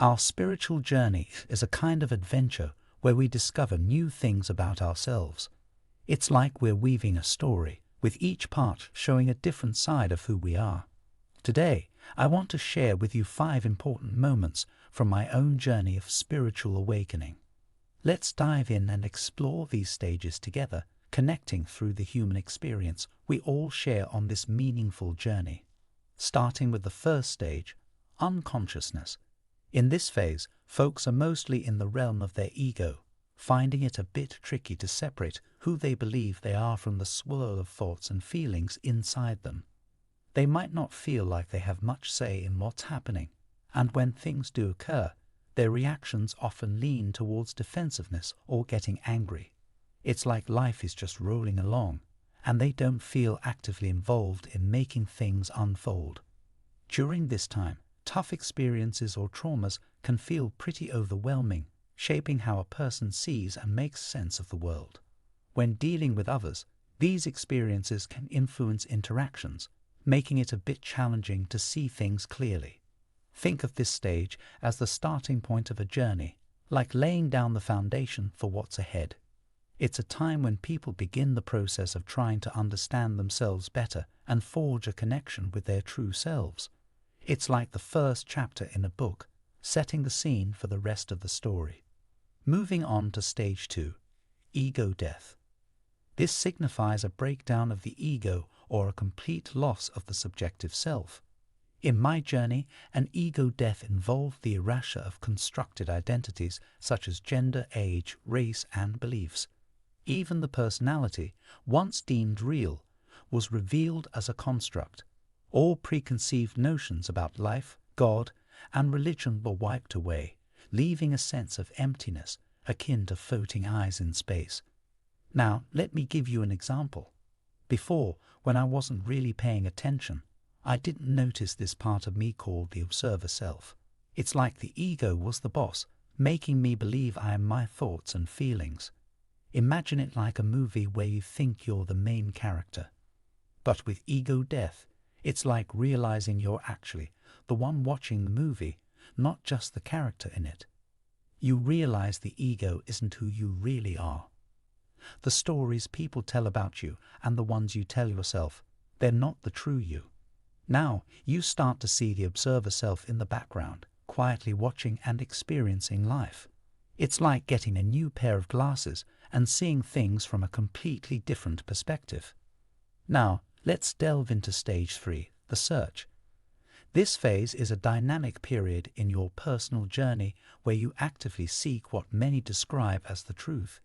Our spiritual journey is a kind of adventure where we discover new things about ourselves. It's like we're weaving a story, with each part showing a different side of who we are. Today, I want to share with you 5 important moments from my own journey of spiritual awakening. Let's dive in and explore these stages together, connecting through the human experience we all share on this meaningful journey. Starting with the first stage, unconsciousness. In this phase, folks are mostly in the realm of their ego, finding it a bit tricky to separate who they believe they are from the swirl of thoughts and feelings inside them. They might not feel like they have much say in what's happening, and when things do occur, their reactions often lean towards defensiveness or getting angry. It's like life is just rolling along, and they don't feel actively involved in making things unfold. During this time, tough experiences or traumas can feel pretty overwhelming, shaping how a person sees and makes sense of the world. When dealing with others, these experiences can influence interactions, making it a bit challenging to see things clearly. Think of this stage as the starting point of a journey, like laying down the foundation for what's ahead. It's a time when people begin the process of trying to understand themselves better and forge a connection with their true selves. It's like the first chapter in a book, setting the scene for the rest of the story. Moving on to stage 2, ego death. This signifies a breakdown of the ego or a complete loss of the subjective self. In my journey, an ego death involved the erasure of constructed identities such as gender, age, race, and beliefs. Even the personality, once deemed real, was revealed as a construct. All preconceived notions about life, God, and religion were wiped away, leaving a sense of emptiness akin to floating eyes in space. Now, let me give you an example. Before, when I wasn't really paying attention, I didn't notice this part of me called the observer self. It's like the ego was the boss, making me believe I am my thoughts and feelings. Imagine it like a movie where you think you're the main character. But with ego death, it's like realizing you're actually the one watching the movie, not just the character in it. You realize the ego isn't who you really are. The stories people tell about you and the ones you tell yourself, they're not the true you. Now you start to see the observer self in the background, quietly watching and experiencing life. It's like getting a new pair of glasses and seeing things from a completely different perspective. Now, let's delve into stage 3, the search. This phase is a dynamic period in your personal journey where you actively seek what many describe as the truth.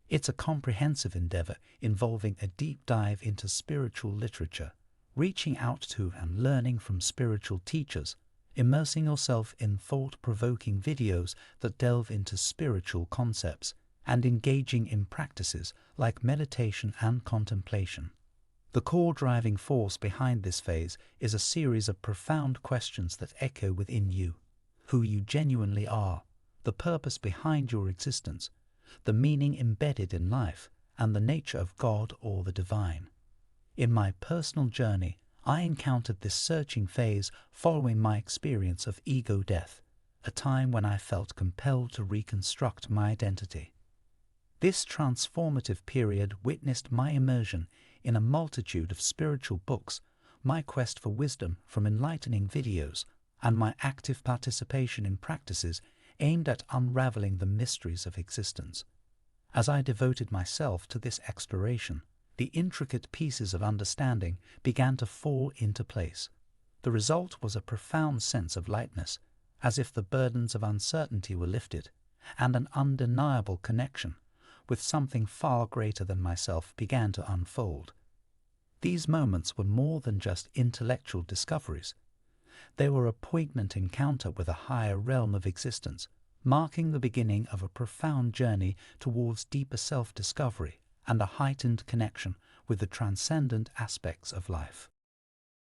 It's a comprehensive endeavor involving a deep dive into spiritual literature, reaching out to and learning from spiritual teachers, immersing yourself in thought-provoking videos that delve into spiritual concepts, and engaging in practices like meditation and contemplation. The core driving force behind this phase is a series of profound questions that echo within you: who you genuinely are, the purpose behind your existence, the meaning embedded in life, and the nature of God or the divine. In my personal journey, I encountered this searching phase following my experience of ego death, a time when I felt compelled to reconstruct my identity. This transformative period witnessed my immersion in a multitude of spiritual books, my quest for wisdom from enlightening videos, and my active participation in practices aimed at unraveling the mysteries of existence. As I devoted myself to this exploration, the intricate pieces of understanding began to fall into place. The result was a profound sense of lightness, as if the burdens of uncertainty were lifted, and an undeniable connection with something far greater than myself began to unfold. These moments were more than just intellectual discoveries. They were a poignant encounter with a higher realm of existence, marking the beginning of a profound journey towards deeper self-discovery and a heightened connection with the transcendent aspects of life.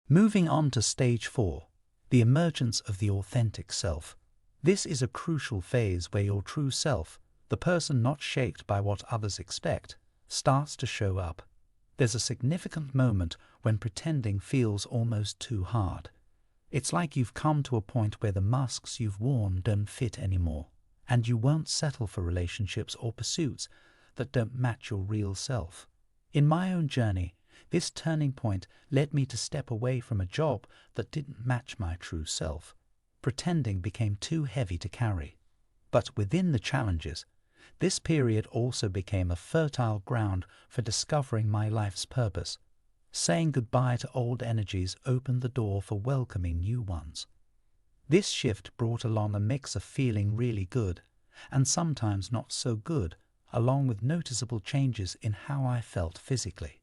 Moving on to stage 4, the emergence of the authentic self. This is a crucial phase where your true self, the person not shaped by what others expect, starts to show up. There's a significant moment when pretending feels almost too hard. It's like you've come to a point where the masks you've worn don't fit anymore, and you won't settle for relationships or pursuits that don't match your real self. In my own journey, this turning point led me to step away from a job that didn't match my true self. Pretending became too heavy to carry. But within the challenges, this period also became a fertile ground for discovering my life's purpose. Saying goodbye to old energies opened the door for welcoming new ones. This shift brought along a mix of feeling really good and sometimes not so good, along with noticeable changes in how I felt physically.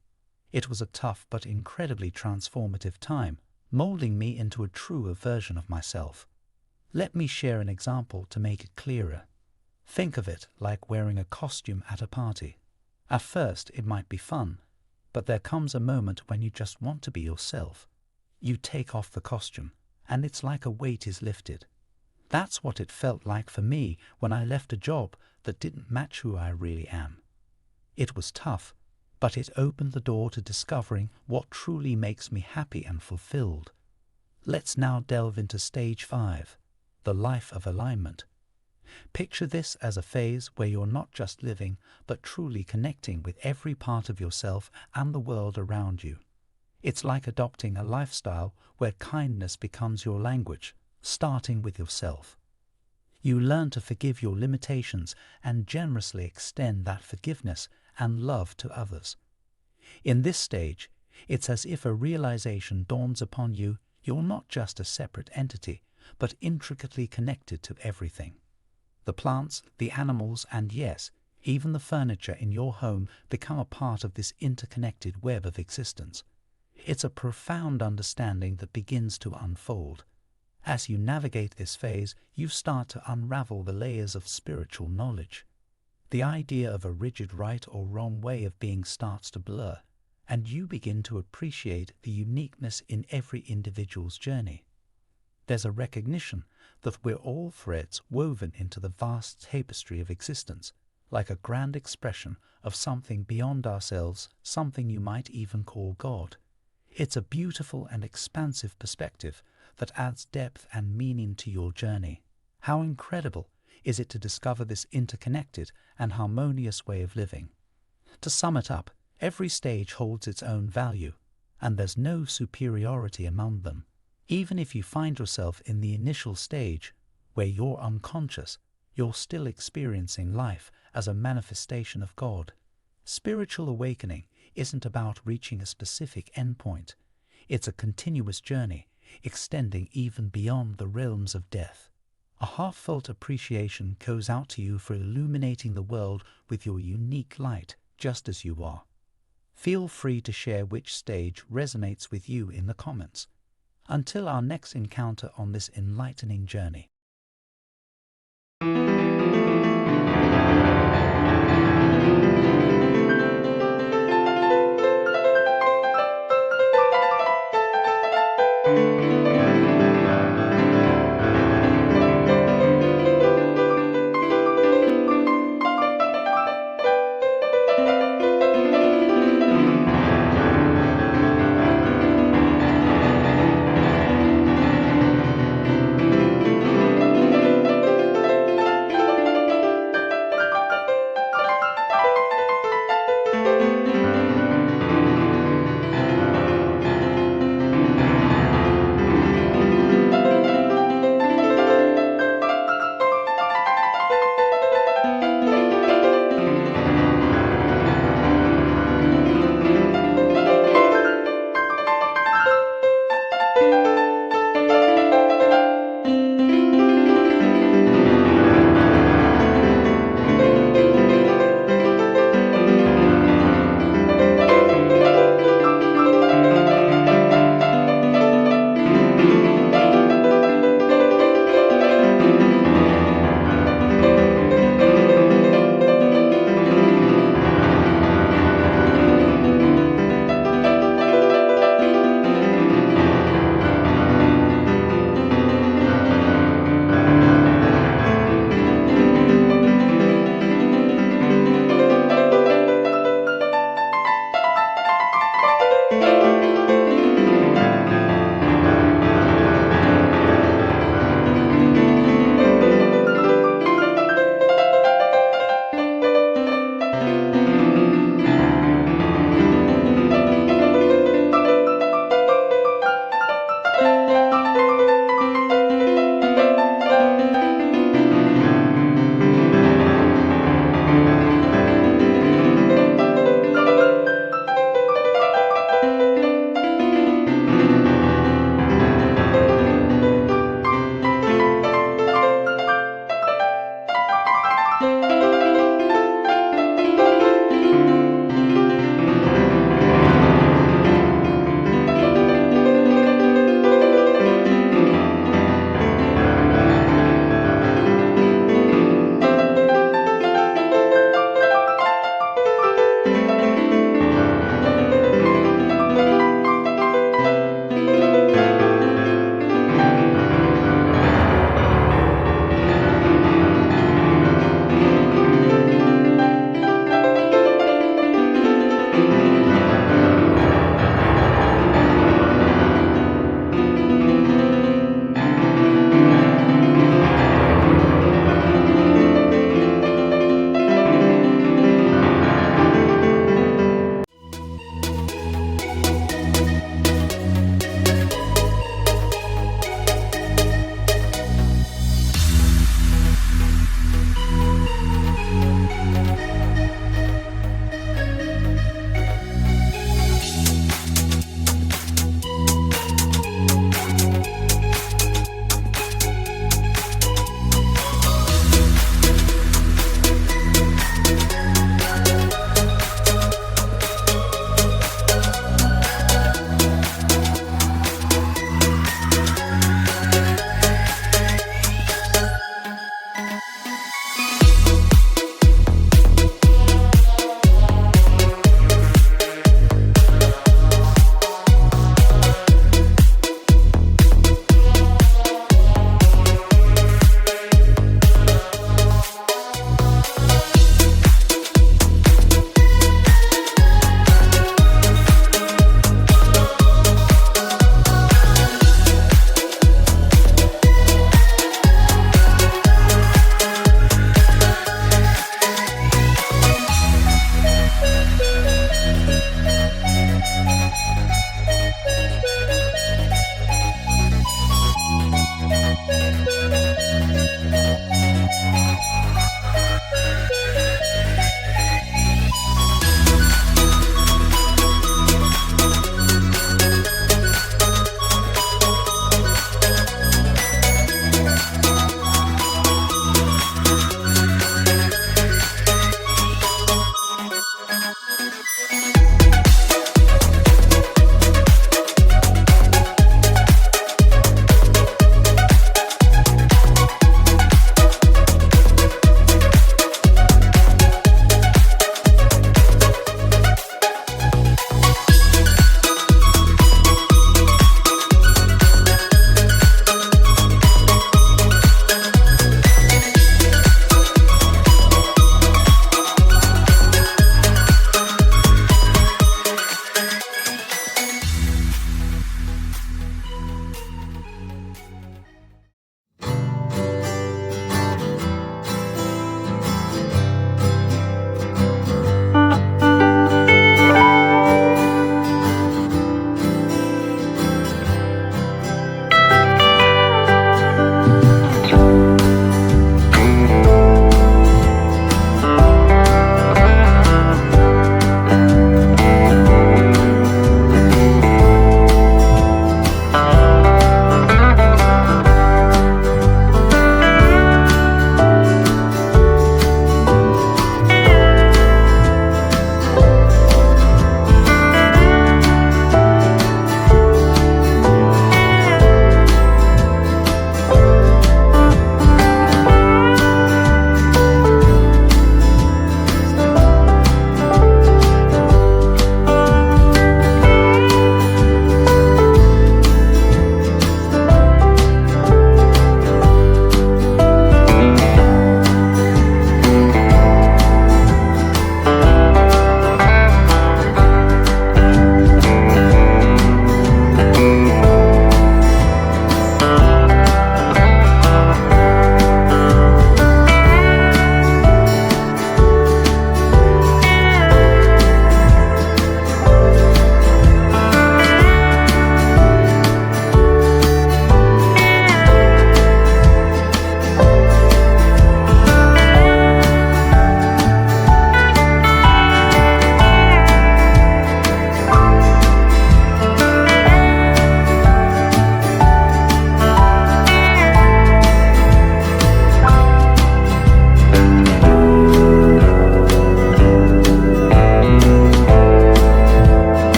It was a tough but incredibly transformative time, molding me into a truer version of myself. Let me share an example to make it clearer. Think of it like wearing a costume at a party. At first, it might be fun, but there comes a moment when you just want to be yourself. You take off the costume, and it's like a weight is lifted. That's what it felt like for me when I left a job that didn't match who I really am. It was tough, but it opened the door to discovering what truly makes me happy and fulfilled. Let's now delve into stage 5, the life of alignment. Picture this as a phase where you're not just living, but truly connecting with every part of yourself and the world around you. It's like adopting a lifestyle where kindness becomes your language, starting with yourself. You learn to forgive your limitations and generously extend that forgiveness and love to others. In this stage, it's as if a realization dawns upon you you're not just a separate entity, but intricately connected to everything. The plants, the animals, and yes, even the furniture in your home become a part of this interconnected web of existence. It's a profound understanding that begins to unfold. As you navigate this phase, you start to unravel the layers of spiritual knowledge. The idea of a rigid right or wrong way of being starts to blur, and you begin to appreciate the uniqueness in every individual's journey. There's a recognition that we're all threads woven into the vast tapestry of existence, like a grand expression of something beyond ourselves, something you might even call God. It's a beautiful and expansive perspective that adds depth and meaning to your journey. How incredible is it to discover this interconnected and harmonious way of living? To sum it up, every stage holds its own value, and there's no superiority among them. Even if you find yourself in the initial stage, where you're unconscious, you're still experiencing life as a manifestation of God. Spiritual awakening isn't about reaching a specific endpoint. It's a continuous journey, extending even beyond the realms of death. A heartfelt appreciation goes out to you for illuminating the world with your unique light, just as you are. Feel free to share which stage resonates with you in the comments. Until our next encounter on this enlightening journey.